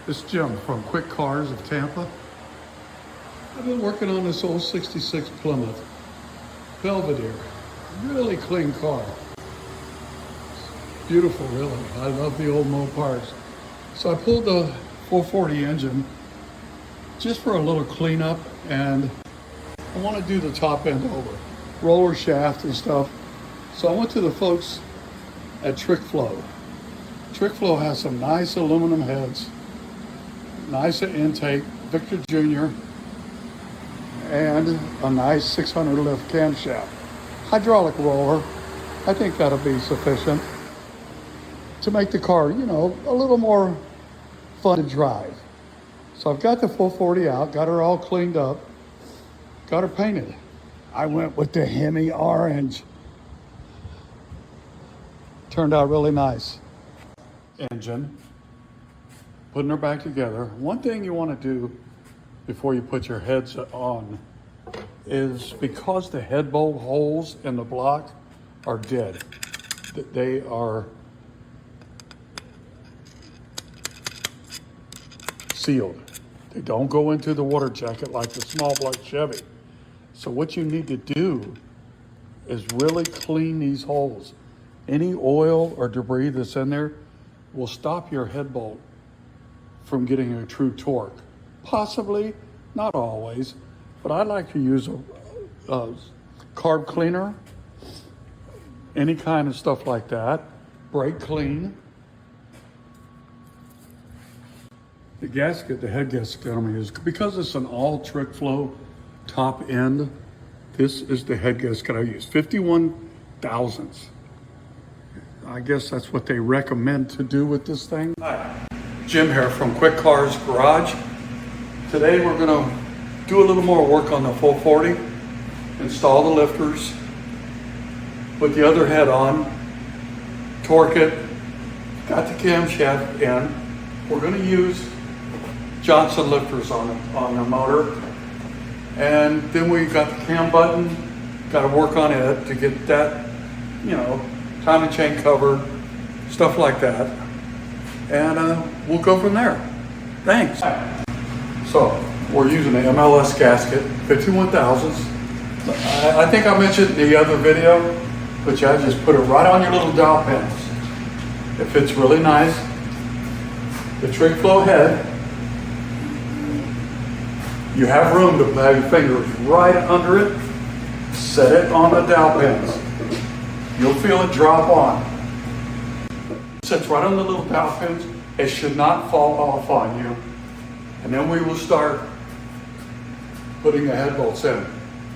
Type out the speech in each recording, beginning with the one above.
This is Jim from Quick Cars of Tampa. I've been working on this old 66 Plymouth Belvedere. Really clean car. Beautiful, really. I love the old Mopars. So I pulled the 440 engine just for a little cleanup, and I want to do the top end over. Roller shaft and stuff. So I went to the folks at Trick Flow. Trick Flow has some nice aluminum heads, nice intake, Victor Jr., and a nice 600 lift camshaft. Hydraulic roller, I think that'll be sufficient to make the car, you know, a little more fun to drive. So I've got the 440 out, got her all cleaned up, got her painted. I went with the Hemi orange. Turned out really nice. Engine, putting her back together. One thing you want to do before you put your heads on is, because the head bolt holes in the block are dead, they are sealed. They don't go into the water jacket like the small block Chevy. So what you need to do is really clean these holes. Any oil or debris that's in there will stop your head bolt from getting a true torque. Possibly, not always, but I like to use a carb cleaner, any kind of stuff like that. Brake clean. The gasket, the head gasket on me is, because it's an all Trick Flow top end, this is the head gasket I use, 51 thousandths. I guess that's what they recommend to do with this thing. Hi, Jim here from Quick Cars Garage. Today we're gonna do a little more work on the 440, install the lifters, put the other head on, torque it, got the camshaft in. We're gonna use Johnson lifters on the motor. And then we got the cam button, got to work on it to get that, you know, timing chain covered, stuff like that. And we'll go from there. Thanks. So we're using the MLS gasket, 51 thousandths. I think I mentioned in the other video, but I just put it right on your little dowel pins. It fits really nice. The Trick Flow head, you have room to have your fingers right under it. Set it on the dowel pins. You'll feel it drop on. It sits right on the little dowel pins. It should not fall off on you. And then we will start putting the head bolts in.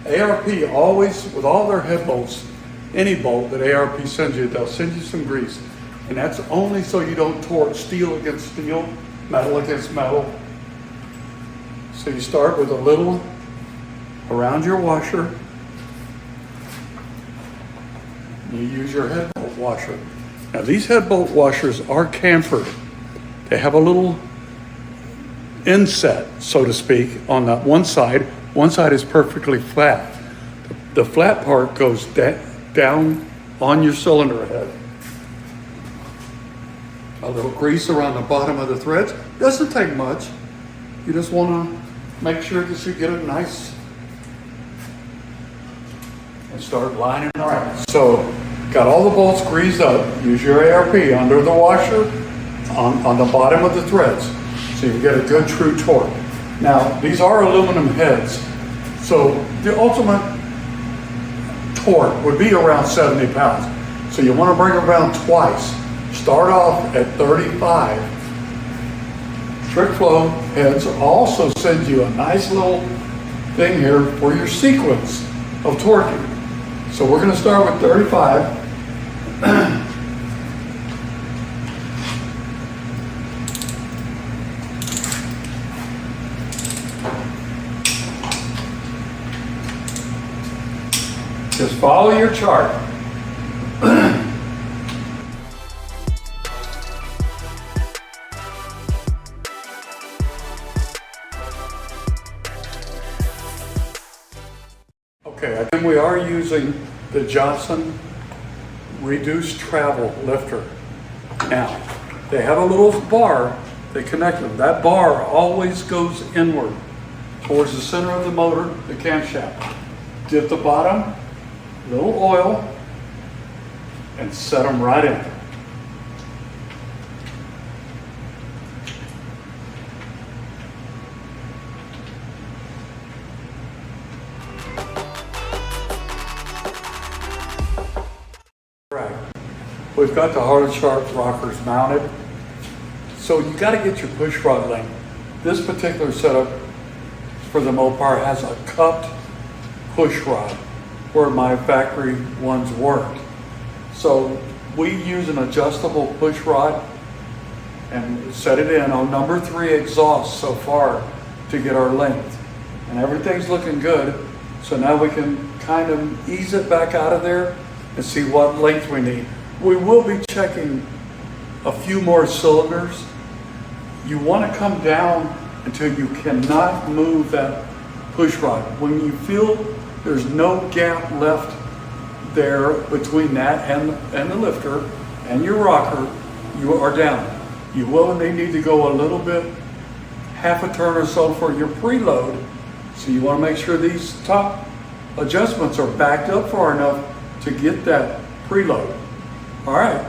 ARP always, with all their head bolts, any bolt that ARP sends you, they'll send you some grease. And that's only so you don't torque steel against steel, metal against metal. So you start with a little around your washer. You use your head bolt washer. Now these head bolt washers are chamfered. They have a little inset, so to speak, on that one side. One side is perfectly flat. The flat part goes down on your cylinder head. A little grease around the bottom of the threads. Doesn't take much. You just want to make sure that you get it nice and start lining it around. So, got all the bolts greased up. Use your ARP under the washer on the bottom of the threads, so you get a good true torque. Now, these are aluminum heads, so the ultimate torque would be around 70 pounds. So you want to bring it around twice. Start off at 35. Trick Flow heads also send you a nice little thing here for your sequence of torquing. So we're going to start with 35. Just follow your chart. Okay, I think we are using the Johnson reduced travel lifter. Now, they have a little bar that connects them. That bar always goes inward towards the center of the motor, the camshaft. Dip the bottom, little oil, and set them right in. Right. We've got the Harland Sharp rockers mounted. So you got to get your push rod length. This particular setup for the Mopar has a cupped push rod where my factory ones weren't. So we use an adjustable push rod and set it in on number 3 exhaust so far to get our length. And everything's looking good. So now we can kind of ease it back out of there and see what length we need. We will be checking a few more cylinders. You want to come down until you cannot move that push rod. When you feel there's no gap left there between that and the lifter and your rocker, you are down. You will need to go a little bit, half a turn or so for your preload. So you want to make sure these top adjustments are backed up far enough to get that preload. All right.